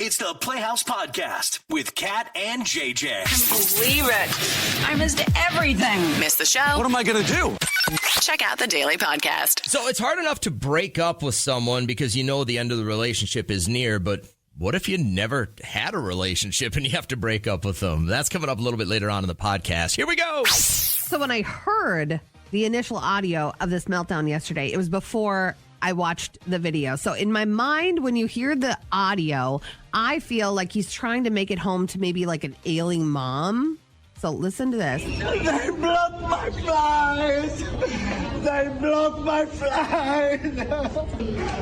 It's the Playhouse Podcast with Kat and JJ. Can't believe it. I missed everything. Missed the show? What am I going to do? Check out the Daily Podcast. So it's hard enough to break up with someone because you know the end of the relationship is near, but what if you never had a relationship and you have to break up with them? That's coming up a little bit later on in the podcast. Here we go. So when I heard the initial audio of this meltdown yesterday, it was before I watched the video. So in my mind, when you hear the audio, I feel like he's trying to make it home to maybe like an ailing mom. So listen to this. They blocked my flight. They blocked my flight.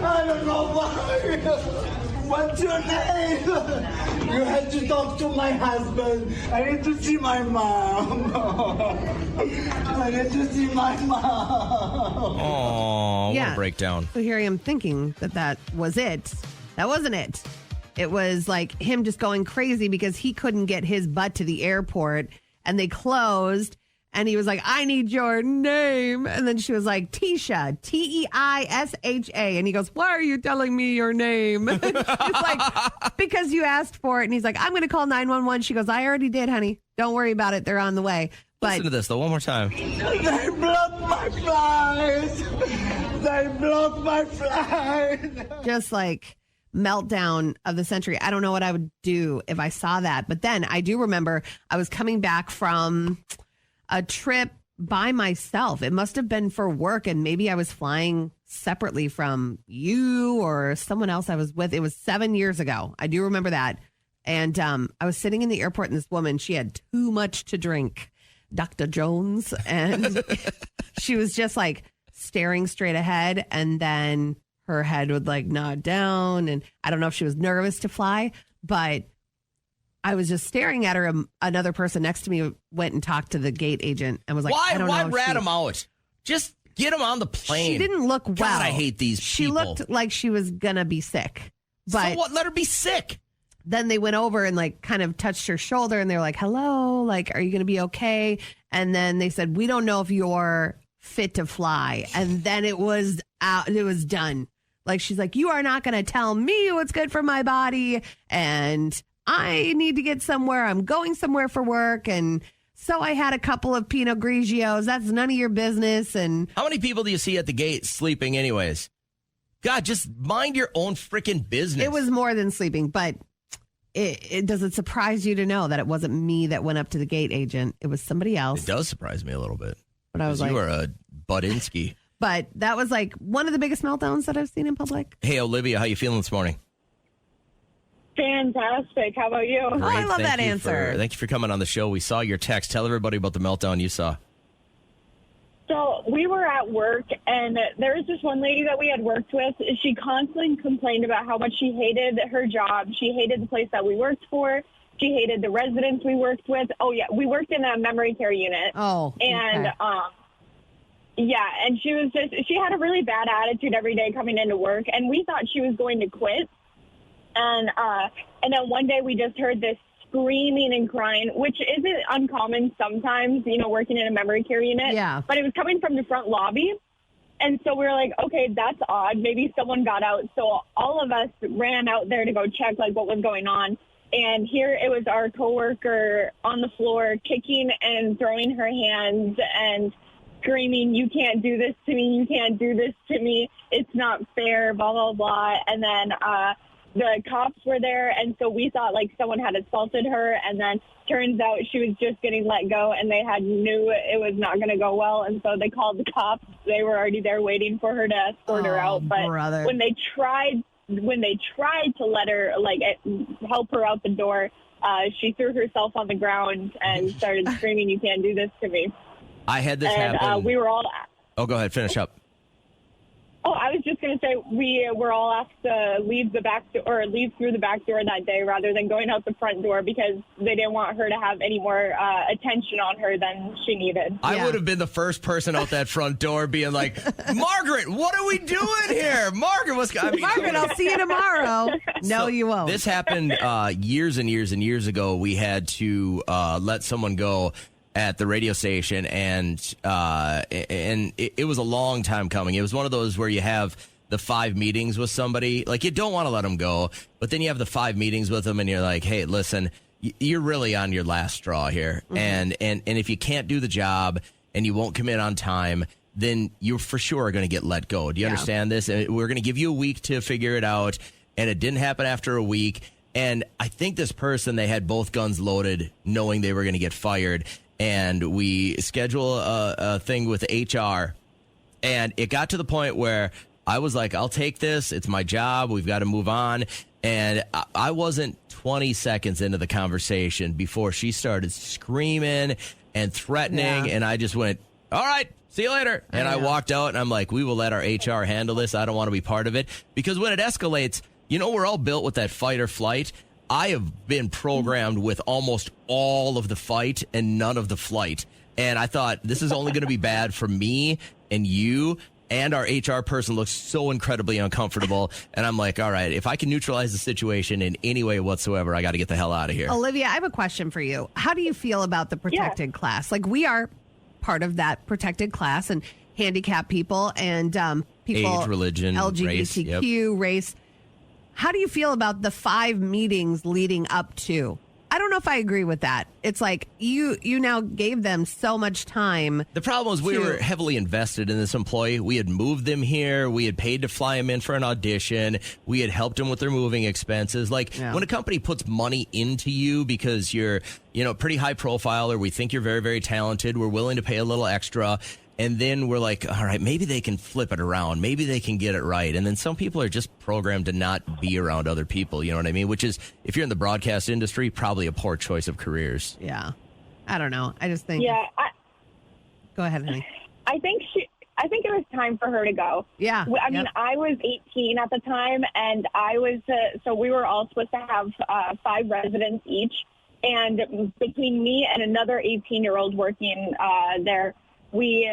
I don't know why. What's your name? You had to talk to my husband. I need to see my mom. I need to see my mom. Oh, what a breakdown. So here I am thinking that was it. That wasn't it. It was like him just going crazy because he couldn't get his butt to the airport and they closed. And he was like, I need your name. And then she was like, Tisha, Teisha. And he goes, why are you telling me your name? She's like, because you asked for it. And he's like, I'm going to call 911. She goes, I already did, honey. Don't worry about it. They're on the way. But listen to this, though, one more time. They blocked my flight. They blocked my flight. Just like meltdown of the century. I don't know what I would do if I saw that. But then I do remember I was coming back from a trip by myself. It must have been for work, and maybe I was flying separately from you or someone else I was with. It was 7 years ago. I do remember that. And I was sitting in the airport, and this woman, she had too much to drink, Dr. Jones, and she was just like staring straight ahead, and then her head would like nod down, and I don't know if she was nervous to fly, but I was just staring at her. Another person next to me went and talked to the gate agent and was like, why, I don't know. Why rat him out? Just get him on the plane. She didn't look well. God, I hate these people. She looked like she was going to be sick. But so what? Let her be sick. Then they went over and like kind of touched her shoulder and they were like, hello, like, are you going to be okay? And then they said, we don't know if you're fit to fly. And then it was out. It was done. Like, she's like, you are not going to tell me what's good for my body. And I need to get somewhere. I'm going somewhere for work. And so I had a couple of Pinot Grigios. That's none of your business. And how many people do you see at the gate sleeping anyways? God, just mind your own freaking business. It was more than sleeping, but it does it surprise you to know that it wasn't me that went up to the gate agent. It was somebody else. It does surprise me a little bit. But I was like, you are a Budinsky. But that was like one of the biggest meltdowns that I've seen in public. Hey, Olivia, how you feeling this morning? Fantastic. How about you? Great. Oh, I love that answer. Thank you for coming on the show. We saw your text. Tell everybody about the meltdown you saw. So we were at work, and there was this one lady that we had worked with. She constantly complained about how much she hated her job. She hated the place that we worked for. She hated the residents we worked with. Oh, yeah. We worked in a memory care unit. Oh, and, okay. Yeah, and she had a really bad attitude every day coming into work, and we thought she was going to quit. And then one day we just heard this screaming and crying, which isn't uncommon sometimes, you know, working in a memory care unit. Yeah. But it was coming from the front lobby. And so we were like, okay, that's odd. Maybe someone got out. So all of us ran out there to go check, like, what was going on. And here it was our coworker on the floor kicking and throwing her hands and screaming, you can't do this to me. You can't do this to me. It's not fair, blah, blah, blah. And then the cops were there, and so we thought like someone had assaulted her, and then turns out she was just getting let go, and they knew it was not going to go well, and so they called the cops. They were already there waiting for her to escort her out, but brother. when they tried to let her help her out the door, she threw herself on the ground and started screaming, you can't do this to me. I had this happen. We were all... Oh, go ahead. Finish up. Oh, I was just going to say we were all asked to leave the back door, or leave through the back door that day rather than going out the front door because they didn't want her to have any more attention on her than she needed. I would have been the first person out that front door being like, Margaret, what are we doing here? Margaret, Margaret, I'll see you tomorrow. No, you won't. This happened years and years and years ago. We had to let someone go at the radio station, and it was a long time coming. It was one of those where you have the 5 meetings with somebody. Like, you don't want to let them go, but then you have the 5 meetings with them and you're like, hey, listen, you're really on your last straw here. And if you can't do the job and you won't commit on time, then you for sure are going to get let go. Do you understand this? And we're going to give you a week to figure it out. And it didn't happen after a week. And I think this person, they had both guns loaded, knowing they were going to get fired. And we schedule a thing with HR. And it got to the point where I was like, I'll take this. It's my job. We've got to move on. And I wasn't 20 seconds into the conversation before she started screaming and threatening. And I just went, all right, see you later. And I walked out and I'm like, we will let our HR handle this. I don't want to be part of it. Because when it escalates, we're all built with that fight or flight. I have been programmed with almost all of the fight and none of the flight. And I thought, this is only going to be bad for me and you. And our HR person looks so incredibly uncomfortable. And I'm like, all right, if I can neutralize the situation in any way whatsoever, I got to get the hell out of here. Olivia, I have a question for you. How do you feel about the protected class? Like, we are part of that protected class, and handicapped people and people, age, religion, LGBTQ, race. How do you feel about the 5 meetings leading up to? I don't know if I agree with that. It's like you now gave them so much time. The problem is we were heavily invested in this employee. We had moved them here. We had paid to fly them in for an audition. We had helped them with their moving expenses. Like, when a company puts money into you because you're, pretty high profile, or we think you're very, very talented, we're willing to pay a little extra. And then we're like, all right, maybe they can flip it around. Maybe they can get it right. And then some people are just programmed to not be around other people. You know what I mean? Which is, if you're in the broadcast industry, probably a poor choice of careers. Yeah. I don't know. I just think. Yeah. Go ahead, honey. I think it was time for her to go. Yeah. I mean, I was 18 at the time, and I was, so we were all supposed to have 5 residents each. And between me and another 18-year-old working there, we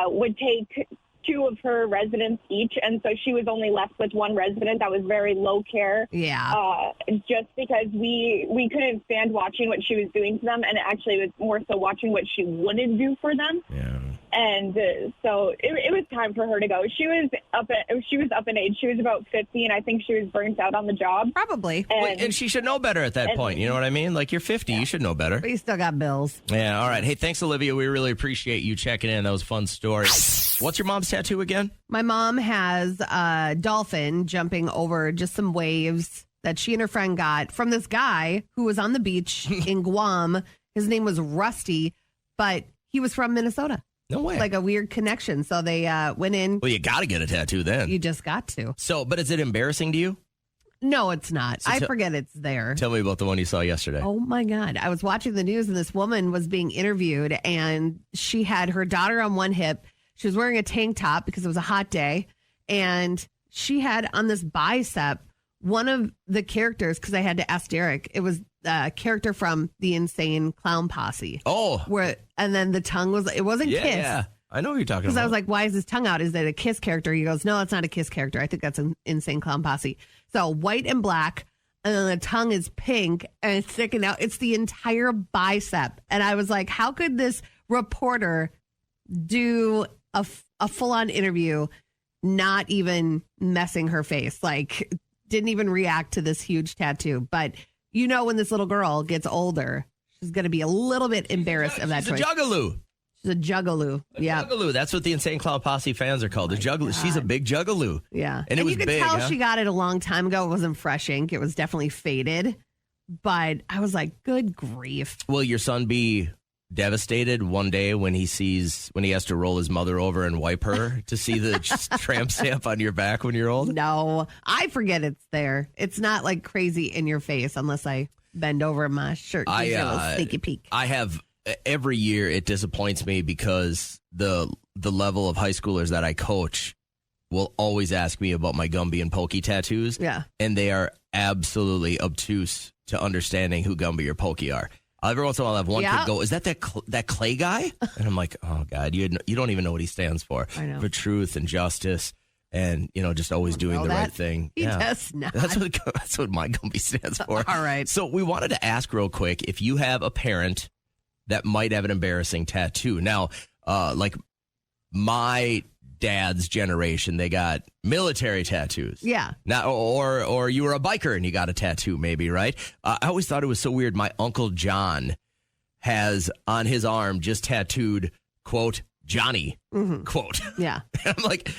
would take 2 of her residents each, and so she was only left with 1 resident that was very low care. Yeah. Just because we couldn't stand watching what she was doing to them, and actually it was more so watching what she wouldn't do for them. Yeah. And so it was time for her to go. She was up in age. She was about 50, and I think she was burnt out on the job. Probably. And she should know better at that point. You know what I mean? Like, you're 50. You should know better. But you still got bills. Yeah. All right. Hey, thanks, Olivia. We really appreciate you checking in. That was a fun story. What's your mom's tattoo again? My mom has a dolphin jumping over just some waves that she and her friend got from this guy who was on the beach in Guam. His name was Rusty, but he was from Minnesota. No way. Like a weird connection. So they went in. Well, you got to get a tattoo then. You just got to. So, but is it embarrassing to you? No, it's not. I forget it's there. Tell me about the one you saw yesterday. Oh, my God. I was watching the news, and this woman was being interviewed, and she had her daughter on one hip. She was wearing a tank top because it was a hot day, and she had on this bicep one of the characters, because I had to ask Derek, it was a character from the Insane Clown Posse. Oh. And then the tongue was, it wasn't Kiss. Yeah, I know what you're talking about. Because I was like, why is his tongue out? Is that a Kiss character? He goes, no, it's not a Kiss character. I think that's an Insane Clown Posse. So white and black, and then the tongue is pink, and it's sticking out. It's the entire bicep. And I was like, how could this reporter do a full-on interview not even messing her face? Like, didn't even react to this huge tattoo. But when this little girl gets older, she's going to be a little bit embarrassed of that choice. She's a juggaloo. She's a juggaloo. Yeah. Juggaloo. That's what the Insane Clown Posse fans are called. The juggaloo. She's a big juggaloo. Yeah. And it was you could big, tell huh? she got it a long time ago. It wasn't fresh ink. It was definitely faded. But I was like, good grief. Will your son be devastated one day when he has to roll his mother over and wipe her to see the tramp stamp on your back when you're old? No, I forget it's there. It's not like crazy in your face unless I bend over my shirt. Gives you a little sneaky peek. I have every year. It disappoints me because the level of high schoolers that I coach will always ask me about my Gumby and Pokey tattoos. Yeah. And they are absolutely obtuse to understanding who Gumby or Pokey are. Every once in a while, I'll have one kid go, is that Clay guy? And I'm like, oh, God, you don't even know what he stands for. I know. For truth and justice and, just always doing the right thing. He does not. That's what my Gumby stands for. All right. So we wanted to ask real quick if you have a parent that might have an embarrassing tattoo. Now, like my dad's generation. They got military tattoos. Yeah. Now, or you were a biker and you got a tattoo, maybe, right? I always thought it was so weird. My Uncle John has on his arm just tattooed, quote, Johnny, quote. Yeah. I'm like,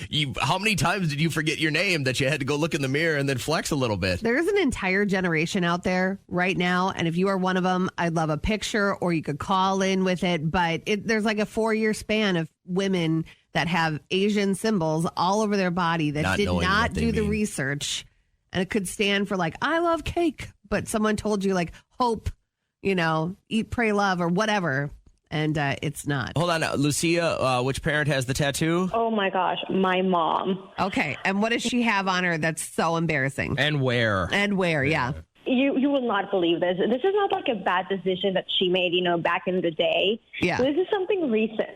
how many times did you forget your name that you had to go look in the mirror and then flex a little bit? There's an entire generation out there right now. And if you are one of them, I'd love a picture or you could call in with it. But there's like a 4-year span of women that have Asian symbols all over their body that Not did knowing not what they do the mean. research. And it could stand for like, I love cake. But someone told you like hope, eat, pray, love or whatever. And it's not. Hold on. Lucia, which parent has the tattoo? Oh my gosh, my mom. Okay. And what does she have on her that's so embarrassing? And where? And where, yeah. You will not believe this. This is not like a bad decision that she made, back in the day. Yeah. This is something recent.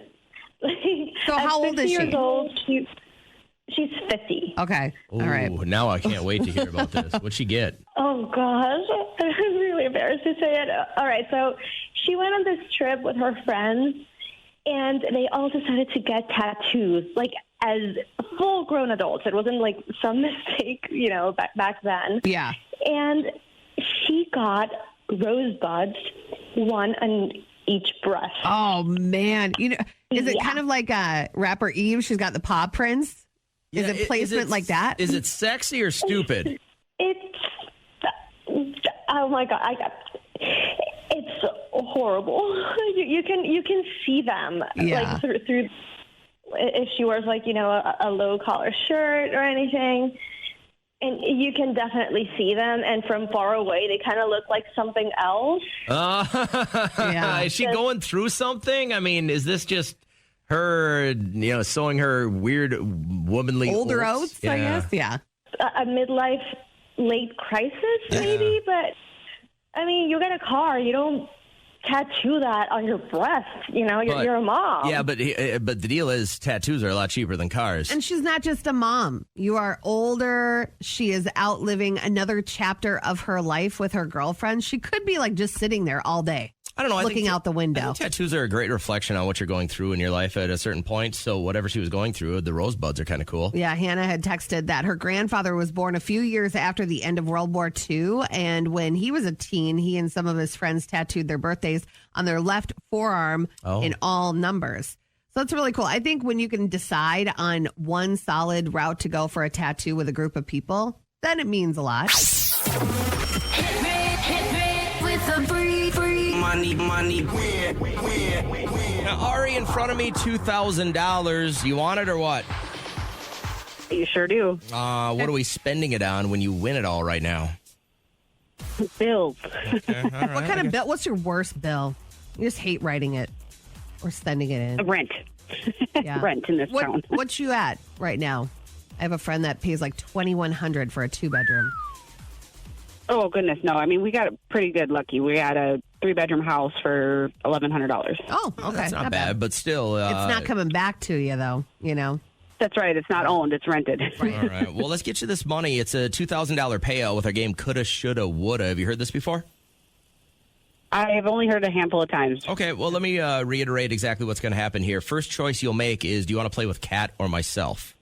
So how old is she? 50 years old, she's 50. Okay. Ooh, all right. Now I can't wait to hear about this. What'd she get? Oh, gosh. I'm really embarrassed to say it. All right, so she went on this trip with her friends, and they all decided to get tattoos, like as full-grown adults. It wasn't like some mistake, back then. Yeah. And she got rosebuds, one on each breast. Oh, man. Is it Yeah. kind of like rapper Eve? She's got the paw prints. Is it placement like that? Is it sexy or stupid? Oh my God! It's horrible. You can see them Yeah. like through if she wears like a low collar shirt or anything, and you can definitely see them. And from far away, they kind of look like something else. Yeah. Is she going through something? I mean, is this just her, sowing her weird womanly Older oats? oats, I guess. Yeah. A midlife late crisis, maybe. But I mean, you get a car, you don't tattoo that on your breast. You're a mom. Yeah, but the deal is tattoos are a lot cheaper than cars. And she's not just a mom. You are older. She is outliving another chapter of her life with her girlfriend. She could be like just sitting there all day. I don't know. Looking out the window. I think tattoos are a great reflection on what you're going through in your life at a certain point. So whatever she was going through, the rosebuds are kind of cool. Yeah, Hannah had texted that her grandfather was born a few years after the end of World War II. And when he was a teen, he and some of his friends tattooed their birthdays on their left forearm in all numbers. So it's really cool. I think when you can decide on one solid route to go for a tattoo with a group of people, then it means a lot. Hit me with the free. Money. Now, Ari, in front of me, $2,000. You want it or what? You sure do. What are we spending it on when you win it all right now? Bills. Okay, all right, What kind of bill? What's your worst bill? You just hate writing it or sending it in. Rent. Yeah. Rent in this town. What you at right now? I have a friend that pays like $2,100 for a 2-bedroom. Oh, goodness, no. I mean, we got pretty good lucky. We had a 3-bedroom house for $1,100. Oh, okay. That's not bad, but still. It's not coming back to you, though, That's right. It's not owned. It's rented. All right. Well, let's get you this money. It's a $2,000 payout with our game Coulda, Shoulda, Woulda. Have you heard this before? I've only heard a handful of times. Okay. Well, let me reiterate exactly what's going to happen here. First choice you'll make is, do you want to play with Kat or myself?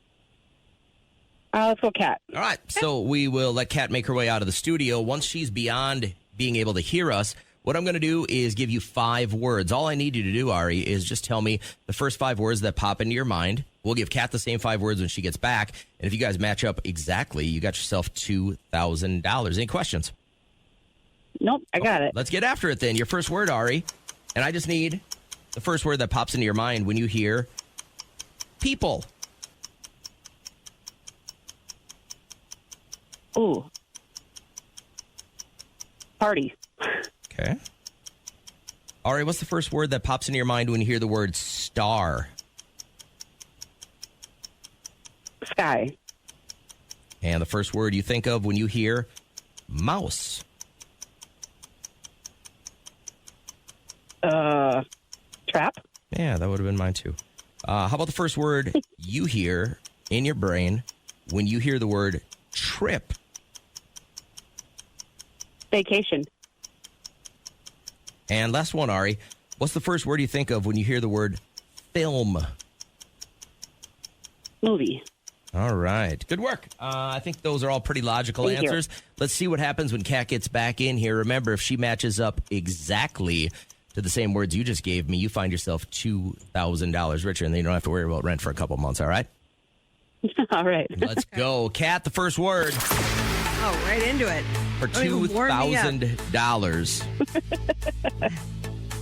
Let's go Kat. All right. So we will let Kat make her way out of the studio. Once she's beyond being able to hear us, what I'm going to do is give you 5 words. All I need you to do, Ari, is just tell me the first 5 words that pop into your mind. We'll give Kat the same 5 words when she gets back. And if you guys match up exactly, you got yourself $2,000. Any questions? Nope, I got it. Let's get after it then. Your first word, Ari. And I just need the first word that pops into your mind when you hear people. Ooh. Party. Okay. Ari, what's the first word that pops into your mind when you hear the word star? Sky. And the first word you think of when you hear mouse? Trap. Yeah, that would have been mine too. How about the first word you hear in your brain when you hear the word trip? Vacation. And last one, Ari. What's the first word you think of when you hear the word film? Movie. All right. Good work. I think those are all pretty logical Thank you. answers. Let's see what happens when Kat gets back in here. Remember, if she matches up exactly to the same words you just gave me, you find yourself $2,000 richer, and then you don't have to worry about rent for a couple months, all right? All right. Let's go. Kat, the first word Oh, right into it. for Don't even warm me up. $2,000.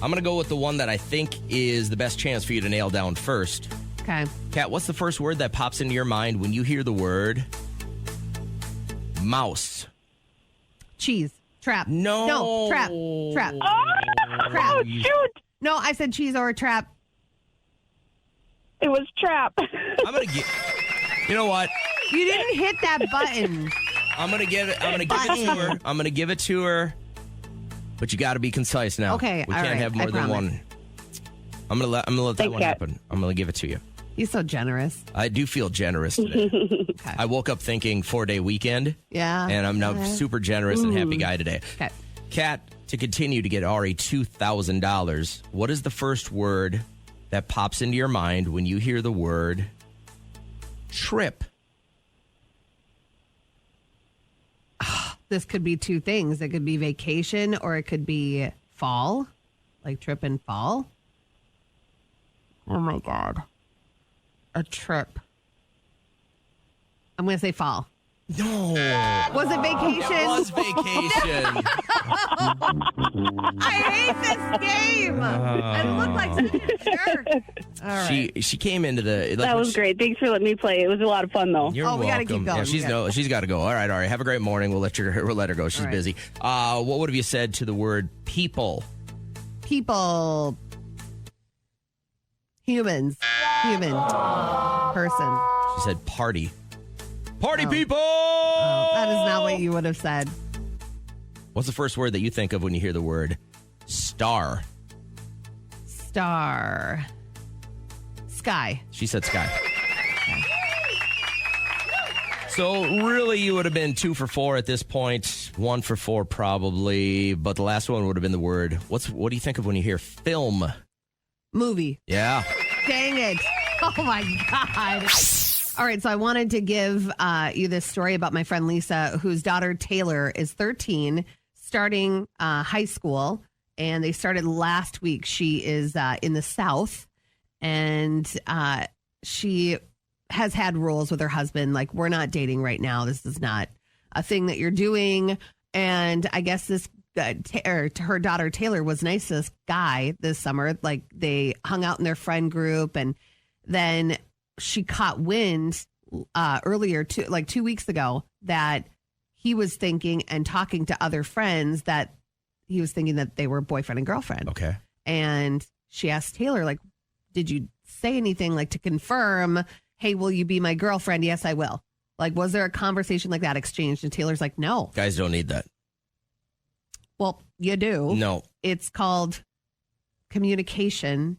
I'm going to go with the one that I think is the best chance for you to nail down first. Okay. Kat, what's the first word that pops into your mind when you hear the word mouse? Cheese. Trap. No. No. Trap. Trap. Trap. Oh, shoot. No, I said cheese or trap. It was trap. I'm going to get... You know what? You didn't hit that button. I'm going to give it to her. I'm going to give it to her. But you got to be concise now. Okay, We all can't right, have more I than promise. one. I'm going to let that Thanks, one Kat. happen. I'm going to give it to you. He's so generous. I do feel generous today. Okay. I woke up thinking 4-day weekend. Yeah. And I'm now super generous and happy guy today. Okay. Kat, to continue to get Ari $2,000, what is the first word that pops into your mind when you hear the word trip? This could be two things. It could be vacation or it could be fall, like trip and fall. Oh my God. A trip. I'm going to say fall. No. Was it vacation? It was vacation. I hate this game. I look like such a jerk. All right. She came into the... That was great. Thanks for letting me play. It was a lot of fun, though. You're Oh, we gotta welcome. keep going. Yeah, she's got to go. All right, Ari. Have a great morning. We'll let her go. She's All right. busy. What would have you said to the word people? People. Humans. Human. Person. She said party. Party people! Oh, that is not what you would have said. What's the first word that you think of when you hear the word star? Star. Sky. She said sky. So really, you would have been 2 for 4 at this point, 1 for 4 probably, but the last one would have been the word. What do you think of when you hear film? Movie. Yeah. Dang it. Oh my God. All right. So I wanted to give you this story about my friend Lisa, whose daughter Taylor is 13, starting high school. And they started last week. She is in the South. And she has had rules with her husband. Like, we're not dating right now. This is not a thing that you're doing. And I guess this her daughter Taylor was nice to this guy this summer. Like, they hung out in their friend group, and then she caught wind earlier, 2 weeks ago, that he was thinking and talking to other friends that he was thinking that they were boyfriend and girlfriend. Okay. And she asked Taylor, like, did you say anything, like, to confirm, hey, will you be my girlfriend? Yes, I will. Like, was there a conversation like that exchanged? And Taylor's like, no. Guys don't need that. Well, you do. No. It's called communication.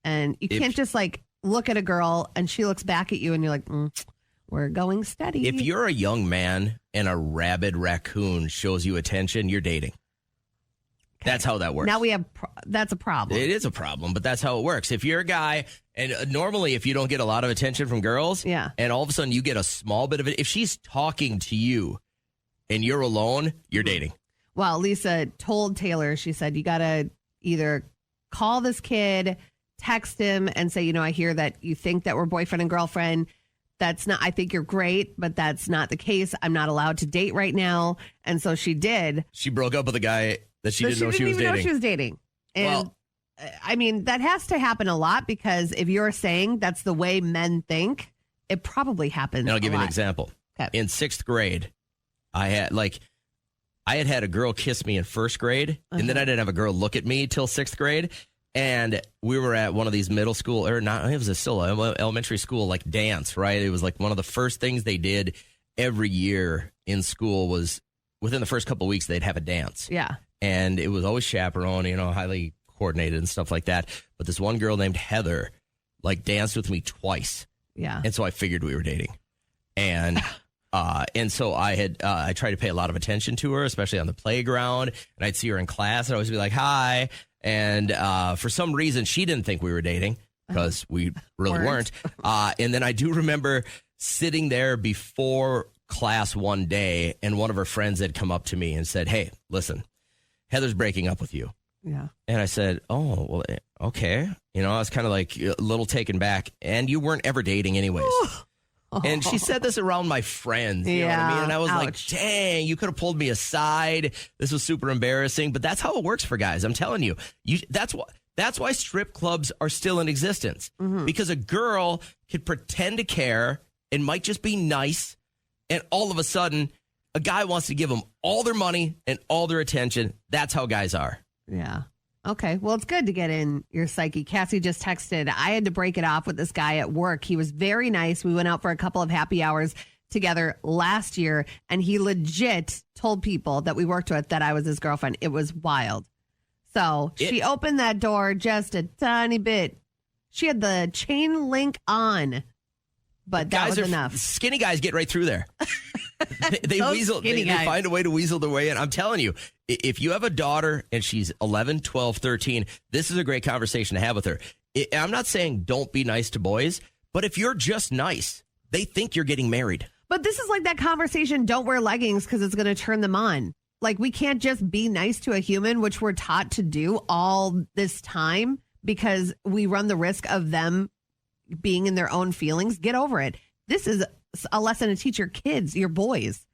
And you can't just, like, look at a girl and she looks back at you and you're like, we're going steady. If you're a young man and a rabid raccoon shows you attention, you're dating. That's how that works. Now we have, that's a problem. It is a problem, but that's how it works. If you're a guy, and normally if you don't get a lot of attention from girls, Yeah. and all of a sudden you get a small bit of it, if she's talking to you and you're alone, you're dating. Well, Lisa told Taylor, she said, you got to either call this kid, text him and say, I hear that you think that we're boyfriend and girlfriend. That's not, I think you're great, but that's not the case. I'm not allowed to date right now. And so she did. She broke up with a guy that she didn't know she was even dating. know she was dating. And Well- I mean, that has to happen a lot, because if you're saying that's the way men think, it probably happens. And I'll give a you an lot. example. Okay. In 6th grade, I had a girl kiss me in 1st grade, and then I didn't have a girl look at me till 6th grade. And we were at one of these middle school, or not, it was still elementary school, like dance, right? It was like one of the first things they did every year in school was within the first couple of weeks, they'd have a dance. Yeah. And it was always chaperone, highly coordinated and stuff like that. But this one girl named Heather, like, danced with me twice. Yeah. And so I figured we were dating. And so I tried to pay a lot of attention to her, especially on the playground. And I'd see her in class. I'd always be like, hi. And for some reason, she didn't think we were dating. because we really weren't. Weren't. And then I do remember sitting there before class one day, and one of her friends had come up to me and said, "Hey, listen, Heather's breaking up with you." Yeah. And I said, "Oh, well, okay." You know, I was kind of like a little taken back. And you weren't ever dating anyways. And she said this around my friends. You know what I mean? And I was like, dang, you could have pulled me aside. This was super embarrassing. But that's how it works for guys. I'm telling you. That's why strip clubs are still in existence. Because a girl could pretend to care and might just be nice. And all of a sudden, a guy wants to give them all their money and all their attention. That's how guys are. Yeah. Okay. Well, it's good to get in your psyche. Cassie just texted, I had to break it off with this guy at work. He was very nice. We went out for a couple of happy hours together last year, and he legit told people that we worked with that I was his girlfriend. It was wild. So she opened that door just a tiny bit. She had the chain link on, but that was enough. Skinny guys get right through there. They weasel. They find a way to weasel their way in. I'm telling you, if you have a daughter and she's 11, 12, 13, this is a great conversation to have with her. I'm not saying don't be nice to boys, but if you're just nice, they think you're getting married. But this is like that conversation, don't wear leggings because it's going to turn them on. Like, we can't just be nice to a human, which we're taught to do all this time because we run the risk of them being in their own feelings. Get over it. This is a lesson to teach your kids, your boys.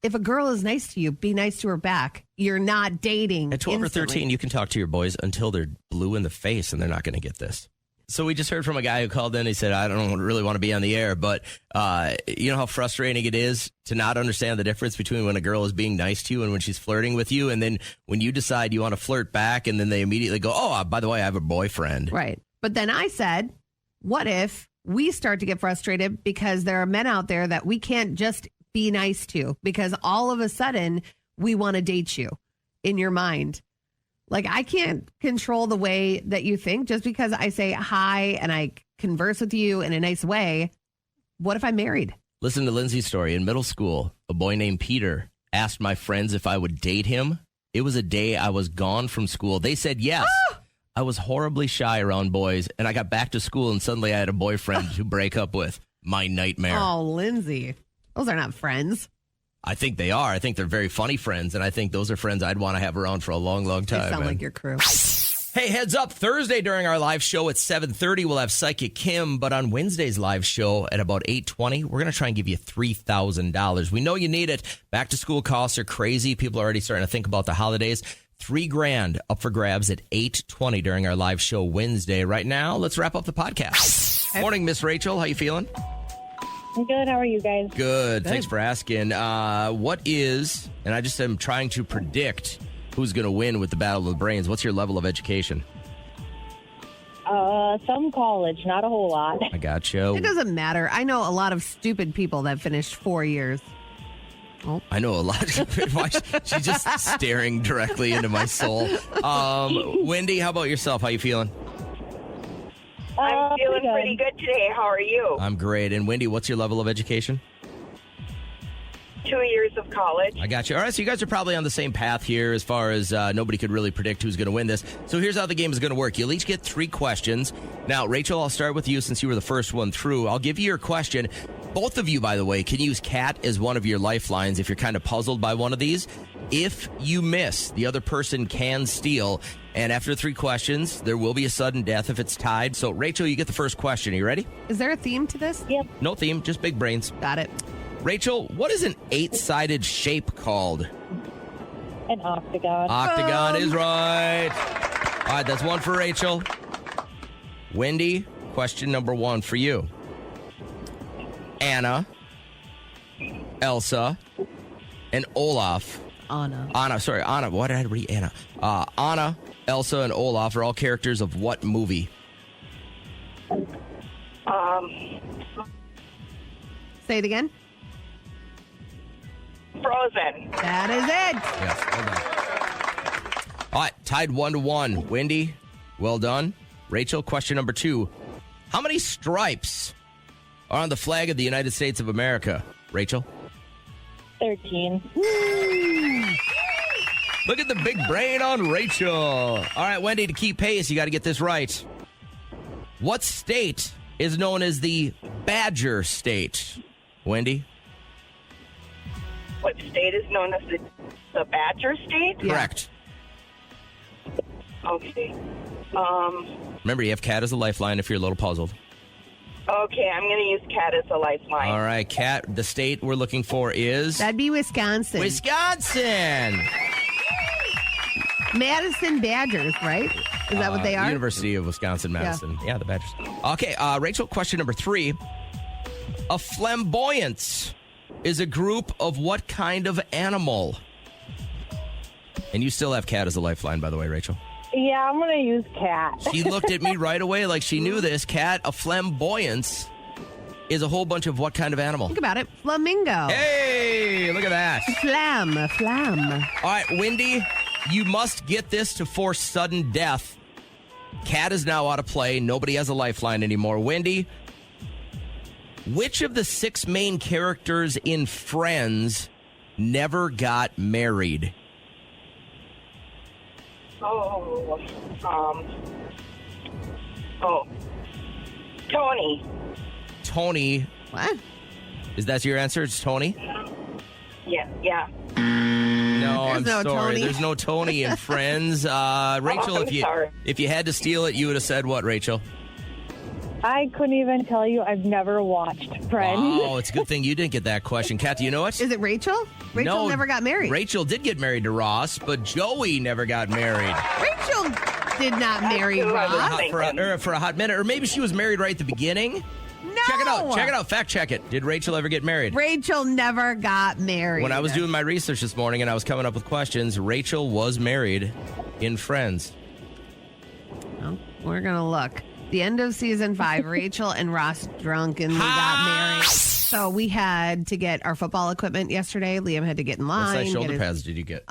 If a girl is nice to you, be nice to her back. You're not dating. At 12 instantly. or 13, you can talk to your boys until they're blue in the face and they're not going to get this. So we just heard from a guy who called in. He said, I don't really want to be on the air, but you know how frustrating it is to not understand the difference between when a girl is being nice to you and when she's flirting with you. And then when you decide you want to flirt back and then they immediately go, oh, by the way, I have a boyfriend. Right. But then I said, what if we start to get frustrated because there are men out there that we can't just be nice to because all of a sudden we want to date you in your mind. Like, I can't control the way that you think just because I say hi and I converse with you in a nice way. What if I'm married? Listen to Lindsay's story. In middle school, a boy named Peter asked my friends if I would date him. It was a day I was gone from school. They said yes. I was horribly shy around boys, and I got back to school, and suddenly I had a boyfriend to break up with. My nightmare. Oh, Lindsay. Those are not friends. I think they are. I think they're very funny friends, and I think those are friends I'd want to have around for a long, long time. They sound like your crew. Hey, heads up. Thursday during our live show at 7:30, we'll have Psychic Kim, but on Wednesday's live show at about 8:20, we're going to try and give you $3,000. We know you need it. Back to school costs are crazy. People are already starting to think about the holidays. $3,000 up for grabs at 8:20 during our live show Wednesday. Right now, let's wrap up the podcast. Morning, Miss Rachel. How you feeling? I'm good. How are you guys? Good. Thanks for asking. What is, and I just am trying to predict who's going to win with the Battle of the Brains. What's your level of education? Some college, not a whole lot. I gotcha. It doesn't matter. I know a lot of stupid people that finished 4 years. Oh. I know a lot. She's just staring directly into my soul. Wendy, how about yourself? How you feeling? I'm feeling pretty good today. How are you? I'm great. And Wendy, what's your level of education? 2 years of college. I got you. All right, so you guys are probably on the same path here as far as nobody could really predict who's going to win this. So here's how the game is going to work. You'll each get 3 questions. Now, Rachel, I'll start with you since you were the first one through. I'll give you your question. Both of you, by the way, can use Kat as one of your lifelines if you're kind of puzzled by one of these. If you miss, the other person can steal. And after 3 questions, there will be a sudden death if it's tied. So, Rachel, you get the first question. Are you ready? Is there a theme to this? Yep. No theme, just big brains. Got it. Rachel, what is an 8-sided shape called? An octagon. Octagon is right. All right, that's one for Rachel. Wendy, question number 1 for you. Anna, Elsa, and Olaf. Anna. Anna. Why did I read Anna? Anna, Elsa, and Olaf are all characters of what movie? Say it again. Frozen. That is it. Yes, well done. All right, tied 1-1. Wendy, well done. Rachel, question number 2. How many stripes are on the flag of the United States of America? Rachel? 13. Look at the big brain on Rachel. All right, Wendy, to keep pace, you got to get this right. What state is known as the Badger State? Wendy? What state is known as the Badger State? Correct. Okay. Remember, you have Kat as a lifeline if you're a little puzzled. Okay, I'm going to use Kat as a lifeline. All right, Kat, the state we're looking for is... That'd be Wisconsin. Wisconsin! Madison Badgers, right? Is that what they are? University of Wisconsin-Madison. Yeah, the Badgers. Okay, Rachel, question number 3. A flamboyance is a group of what kind of animal? And you still have Kat as a lifeline, by the way, Rachel. Yeah, I'm going to use Cat. She looked at me right away like she knew this. Kat, a flamboyance is a whole bunch of what kind of animal? Think about it. Flamingo. Hey, look at that. Flam. All right, Wendy, you must get this to force sudden death. Kat is now out of play. Nobody has a lifeline anymore. Wendy, which of the 6 main characters in Friends never got married? Tony. Tony. What? Is that your answer? It's Tony? Yeah. No, I'm no sorry. Tony. There's no Tony in Friends. Rachel, I'm sorry. if you had to steal it, you would have said what, Rachel? I couldn't even tell you. I've never watched Friends. Oh, it's a good thing you didn't get that question. Kat, do you know it? Is it Rachel? Rachel No, never got married. Rachel did get married to Ross, but Joey never got married. Rachel did not marry who I was Ross. thinking. For a hot minute. Or maybe she was married right at the beginning. No. Check it out. Fact check it. Did Rachel ever get married? Rachel never got married. When I was doing my research this morning and I was coming up with questions, Rachel was married in Friends. Oh, we're going to look. The end of season 5, Rachel and Ross drunkenly got married. So we had to get our football equipment yesterday. Liam had to get in line. What size shoulder get pads did you get?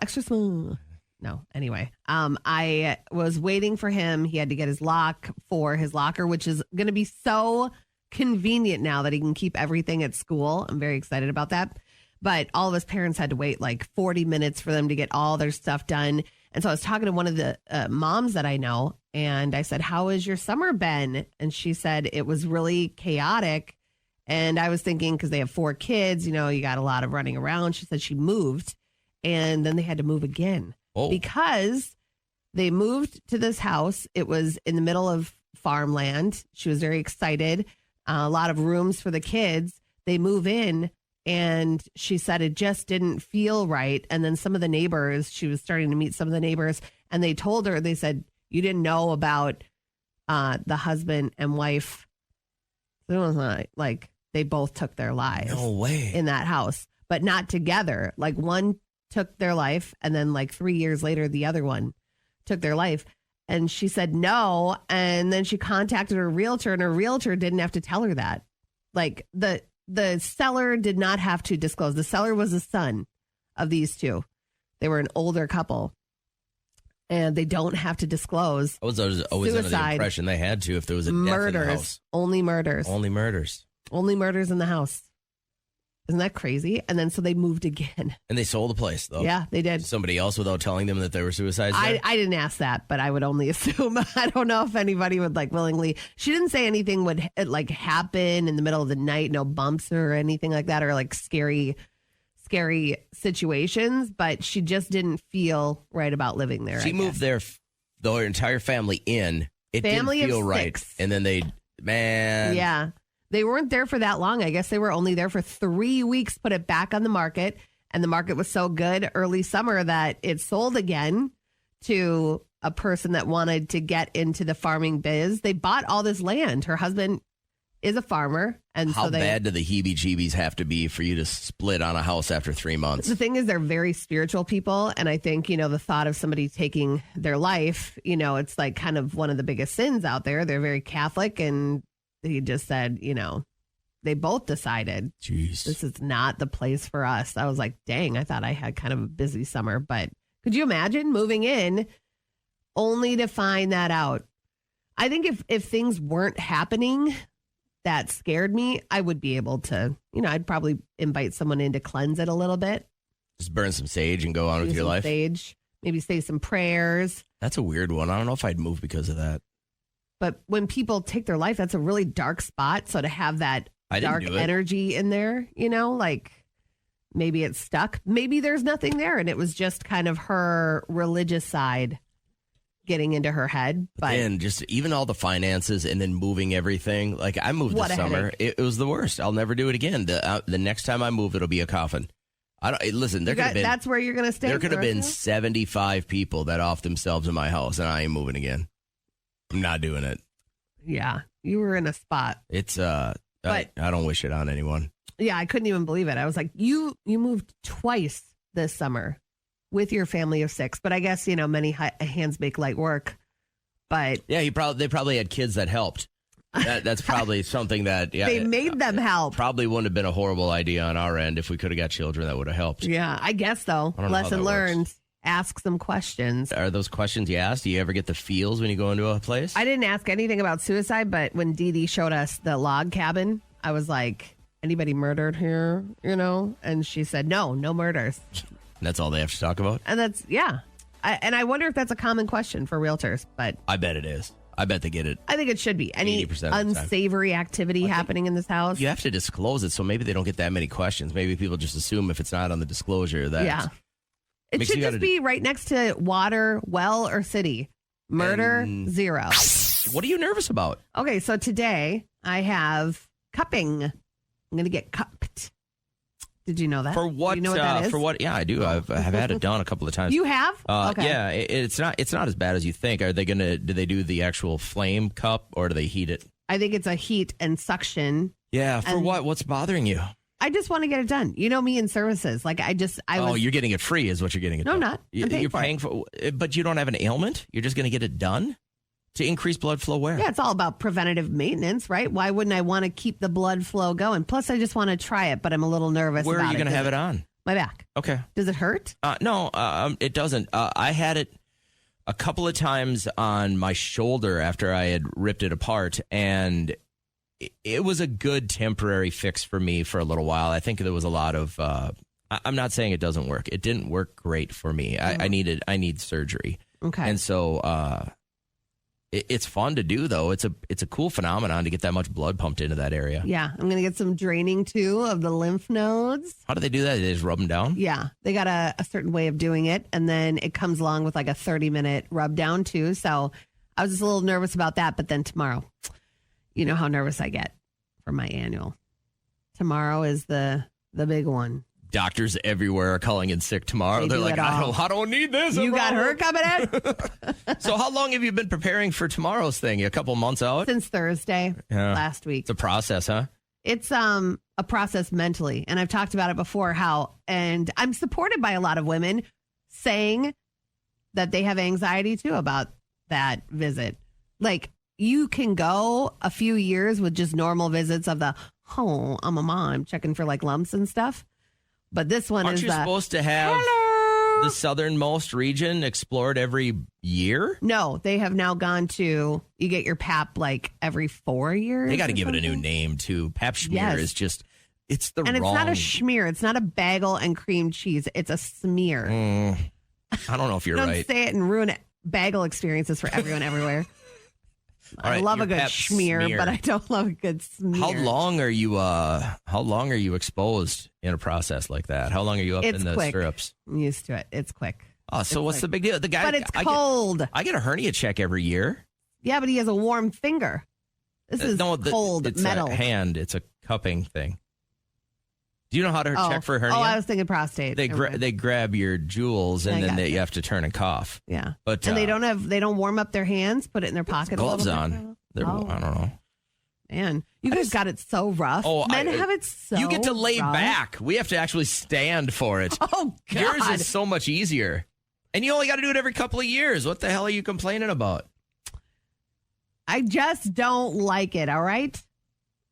Extra small. No, anyway. I was waiting for him. He had to get his lock for his locker, which is going to be so convenient now that he can keep everything at school. I'm very excited about that. But all of his parents had to wait like 40 minutes for them to get all their stuff done. And so I was talking to one of the moms that I know, and I said, "How has your summer been?" And she said it was really chaotic. And I was thinking, because they have 4 kids, you got a lot of running around. She said she moved, and then they had to move again. Because they moved to this house. It was in the middle of farmland. She was very excited. A lot of rooms for the kids. They move in, and she said it just didn't feel right. And then some of the neighbors, she was starting to meet some of the neighbors, and they told her, they said, "You didn't know about the husband and wife." It was not like they both took their lives. No way. In that house, but not together. Like one took their life, and then like 3 years later, the other one took their life. And she said no. And then she contacted her realtor, and her realtor didn't have to tell her that. Like the seller did not have to disclose. The seller was the son of these 2. They were an older couple, and they don't have to disclose. I was always under the impression they had to if there was a death in the house. Only murders. Only murders. Only murders in the house. Isn't that crazy? And then so they moved again. And they sold the place, though. Yeah, they did. Somebody else without telling them that they were suicides? I didn't ask that, but I would only assume. I don't know if anybody would willingly. She didn't say anything would happen in the middle of the night, no bumps or anything like that, or scary situations, but she just didn't feel right about living there. She moved their entire family in. It Family didn't of feel right. 6. And then Yeah. They weren't there for that long. I guess they were only there for 3 weeks, put it back on the market. And the market was so good early summer that it sold again to a person that wanted to get into the farming biz. They bought all this land. Her husband is a farmer. And how bad do the heebie-jeebies have to be for you to split on a house after 3 months? The thing is, they're very spiritual people. And I think, the thought of somebody taking their life, it's kind of one of the biggest sins out there. They're very Catholic, and he just said, they both decided, jeez, this is not the place for us. I was like, dang, I thought I had kind of a busy summer. But could you imagine moving in only to find that out? I think if things weren't happening that scared me, I would be able to, I'd probably invite someone in to cleanse it a little bit. Just burn some sage and go on with your life. Sage, maybe say some prayers. That's a weird one. I don't know if I'd move because of that. But when people take their life, that's a really dark spot. So to have that I didn't dark do it. energy in there, like maybe it's stuck. Maybe there's nothing there. And it was just kind of her religious side getting into her head. But And just even all the finances and then moving everything. Like I moved What this a summer. headache. It was the worst. I'll never do it again. The next time I move, it'll be a coffin. I don't listen. There could have been. that's where you're going to stay. There could have been Marissa? 75 people that offed themselves in my house, and I ain't moving again. I'm not doing it. Yeah, you were in a spot. It's But- I don't wish it on anyone. Yeah, I couldn't even believe it. I was like, you moved twice this summer with your family of 6. But I guess, many hands make light work. But Yeah, they probably had kids that helped. That's probably something that they made them help. Probably wouldn't have been a horrible idea on our end if we could have got children that would have helped. Yeah, I guess though. I don't know how Lesson that learned. works. Ask some questions. Are those questions you asked? Do you ever get the feels when you go into a place? I didn't ask anything about suicide, but when Dee Dee showed us the log cabin, I was like, anybody murdered here? And she said, no murders. That's all they have to talk about? And that's, yeah. And I wonder if that's a common question for realtors, but I bet it is. I bet they get it. I think it should be. Any 80% of the time. unsavory activity happening in this house? You have to disclose it, so maybe they don't get that many questions. Maybe people just assume if it's not on the disclosure that... Yeah. It Makes should you just gotta be right next to water, well, or city. Murder, 0. What are you nervous about? Okay, so today I have cupping. I'm going to get cupped. Did you know that? For what? Do you know what that is? For what? Yeah, I do. I've had it done a couple of times. You have? Okay. Yeah, it's not as bad as you think. Are they gonna? Do they do the actual flame cup or do they heat it? I think it's a heat and suction. Yeah. For And- what? What's bothering you? I just want to get it done. You know me in services. Like I was. You're getting it free, is what you're getting it. No, done. I'm not. I'm paying You're for it. paying for, but you don't have an ailment. You're just gonna get it done to increase blood flow. Where? Yeah, it's all about preventative maintenance, right? Why wouldn't I want to keep the blood flow going? Plus, I just want to try it, but I'm a little nervous. Where about are you going to have it on? My back. Okay. Does it hurt? No, it doesn't. I had it a couple of times on my shoulder after I had ripped it apart, and it was a good temporary fix for me for a little while. I think there was a lot of. I'm not saying it doesn't work. It didn't work great for me. I need surgery. Okay. And so it's fun to do, though. It's a cool phenomenon to get that much blood pumped into that area. Yeah, I'm going to get some draining too of the lymph nodes. How do they do that? They just rub them down? Yeah, they got a certain way of doing it, and then it comes along with like a 30-minute rub down too. So I was just a little nervous about that, but then tomorrow, you know how nervous I get for my annual. Tomorrow is the big one. Doctors everywhere are calling in sick tomorrow. They They're do like, it all. I don't need this. You got her coming in So how long have you been preparing for tomorrow's thing? A couple months out? since Thursday last week. It's a process, huh? It's a process mentally, and I've talked about it before. And I'm supported by a lot of women saying that they have anxiety too about that visit. Like you can go a few years with just normal visits of I'm a mom checking for like lumps and stuff, but this one Aren't is you supposed to have the southernmost region explored every year? No, they have now gone to you get your pap like every 4 years. They got to or give it a new something. name too. Pap schmear Yes. is just it's the And wrong. it's not a schmear. It's not a bagel and cream cheese. It's a smear. I don't know if you're Don't right. say it and ruin bagel experiences for everyone everywhere. All right, I love your a good pap schmear, smear. but I don't love a good smear. How long are you exposed in a process like that? How long are you up It's in the quick. stirrups? I'm used to it. It's quick. Oh, so what's quick. the big deal? The guy, But it's I cold. I get a hernia check every year. Yeah, but he has a warm finger. This is cold it's metal. a hand. It's a cupping thing. Do you know how to check for a hernia? Oh, I was thinking prostate. They Never mind. they grab your jewels and I then got you have to turn and cough. Yeah. But And they don't warm up their hands, put it in their pocket. gloves a little on. bit. They're, Oh. I don't know. Man, you guys got it so rough. Men have it so You get to lay rough. back. We have to actually stand for it. Oh, God. Yours is so much easier. And you only got to do it every couple of years. What the hell are you complaining about? I just don't like it, all right?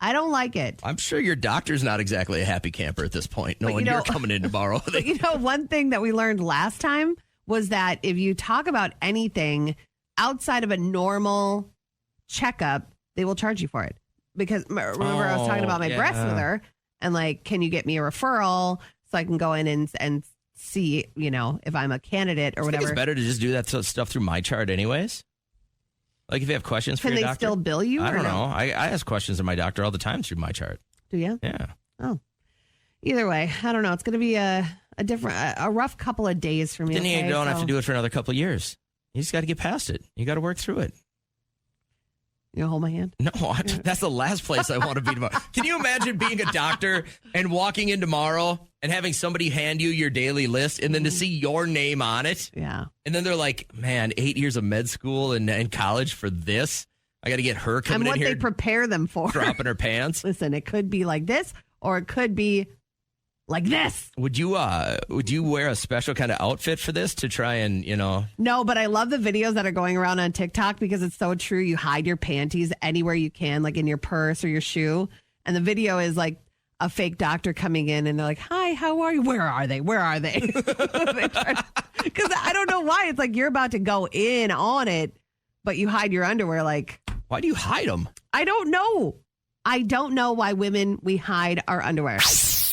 I don't like it. I'm sure your doctor's not exactly a happy camper at this point, knowing you're coming in tomorrow. But you know, one thing that we learned last time was that if you talk about anything outside of a normal checkup, they will charge you for it. Because remember, I was talking about my breast with her, and like, can you get me a referral so I can go in and see, if I'm a candidate or I think whatever. it's better to just do that stuff through my chart anyways. Like if you have questions for Can your they doctor. still bill you? I or don't no? know. I ask questions of my doctor all the time through my chart. Do you? Yeah. Oh. Either way, I don't know. It's going to be a rough couple of days for me. Then you okay? don't have to do it for another couple of years. You just got to get past it. You got to work through it. You gonna hold my hand? No, that's the last place I want to be tomorrow. Can you imagine being a doctor and walking in tomorrow and having somebody hand you your daily list and then to see your name on it? Yeah. And then they're like, man, 8 years of med school and college for this? I got to get her coming And what in here they prepare them for. dropping her pants. Listen, it could be like this or it could be like this. Would you wear a special kind of outfit for this to try and, No, but I love the videos that are going around on TikTok because it's so true. You hide your panties anywhere you can, like in your purse or your shoe. And the video is like a fake doctor coming in and they're like, hi, how are you? Where are they? Where are they? Because I don't know why. It's like you're about to go in on it, but you hide your underwear. Like, why do you hide them? I don't know. I don't know why women, we hide our underwear.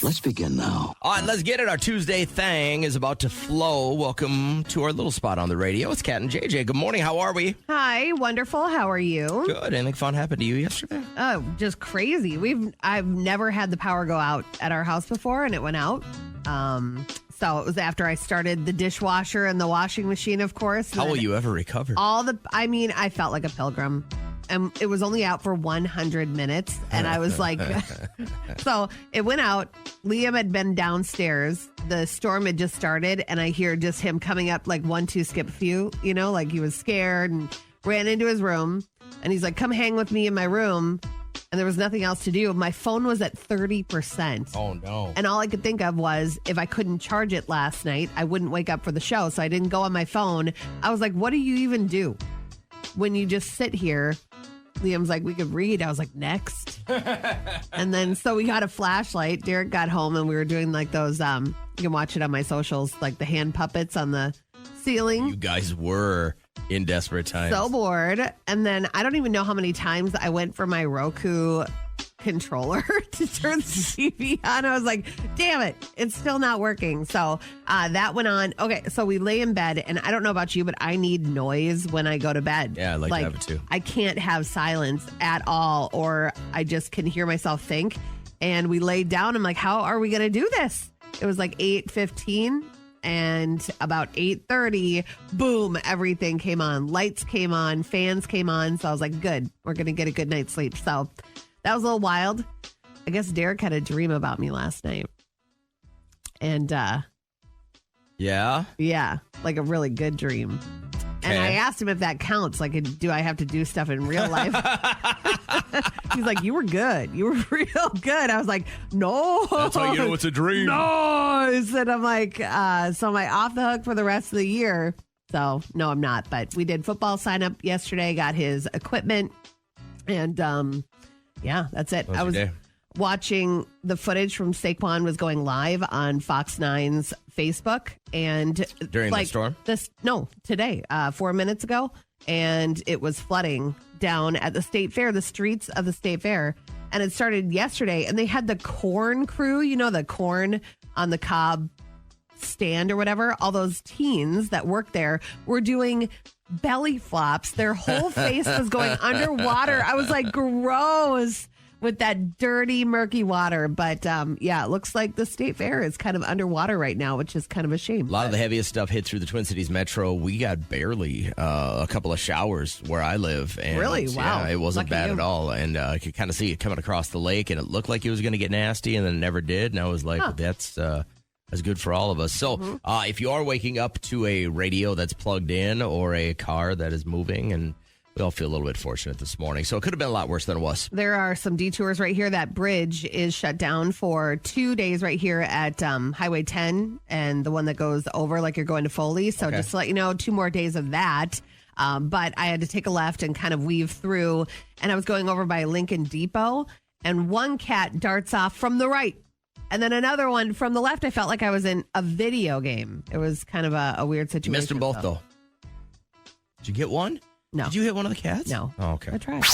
Let's begin now. All right, let's get it. Our Tuesday thing is about to flow. Welcome to our little spot on the radio. It's Kat and JJ. Good morning. How are we? Hi, wonderful. How are you? Good. Anything fun happened to you yesterday? Oh, just crazy. I've never had the power go out at our house before, and it went out. So it was after I started the dishwasher and the washing machine, of course. How will you ever recover? I felt like a pilgrim. And it was only out for 100 minutes. And I was like, so it went out. Liam had been downstairs. The storm had just started. And I hear just him coming up like 1, 2, skip a few, like he was scared and ran into his room. And he's like, come hang with me in my room. And there was nothing else to do. My phone was at 30%. Oh, no. And all I could think of was if I couldn't charge it last night, I wouldn't wake up for the show. So I didn't go on my phone. I was like, what do you even do when you just sit here? Liam's like, we could read. I was like, next. And then so we got a flashlight. Derek got home and we were doing like those, you can watch it on my socials, like the hand puppets on the ceiling. You guys were in desperate times. So bored. And then I don't even know how many times I went for my Roku controller to turn the TV on. I was like, damn it, it's still not working. So that went on. Okay, so we lay in bed, and I don't know about you, but I need noise when I go to bed. Yeah, I like to have it too. I can't have silence at all, or I just can hear myself think. And we laid down. I'm like, how are we going to do this? It was like 8:15. And about 8:30, boom, everything came on. Lights came on, fans came on. So I was like, good, we're going to get a good night's sleep. So that was a little wild. I guess Derek had a dream about me last night. And yeah, like a really good dream. And I asked him if that counts. Like, do I have to do stuff in real life? He's like, you were good. You were real good. I was like, no. That's how you know it's a dream. No. And I'm like, so am I off the hook for the rest of the year? So, no, I'm not. But we did football sign up yesterday, got his equipment. And, yeah, that's it. I was watching the footage from Saquon was going live on Fox 9's Facebook. And during the storm? Today, 4 minutes ago. And it was flooding down at the State Fair, the streets of the State Fair. And it started yesterday. And they had the corn crew, the corn on the cob stand or whatever. All those teens that work there were doing belly flops. Their whole face was going underwater. I was like, gross. With that dirty, murky water. But it looks like the State Fair is kind of underwater right now, which is kind of a shame. A lot of the heaviest stuff hit through the Twin Cities Metro. We got barely a couple of showers where I live. And really? Wow. Yeah, it wasn't Lucky bad you. at all. And I could kind of see it coming across the lake, and it looked like it was going to get nasty, and then it never did. And I was like, that's good for all of us. So if you are waking up to a radio that's plugged in or a car that is moving, and we all feel a little bit fortunate this morning. So it could have been a lot worse than it was. There are some detours right here. That bridge is shut down for 2 days right here at Highway 10 and the one that goes over like you're going to Foley. So just to let you know, 2 more days of that. But I had to take a left and kind of weave through. And I was going over by Lincoln Depot. And one cat darts off from the right. And then another one from the left. I felt like I was in a video game. It was kind of a weird situation. You missed them both, though. Did you get one? No. Did you hit one of the cats? No. Oh, okay. I tried.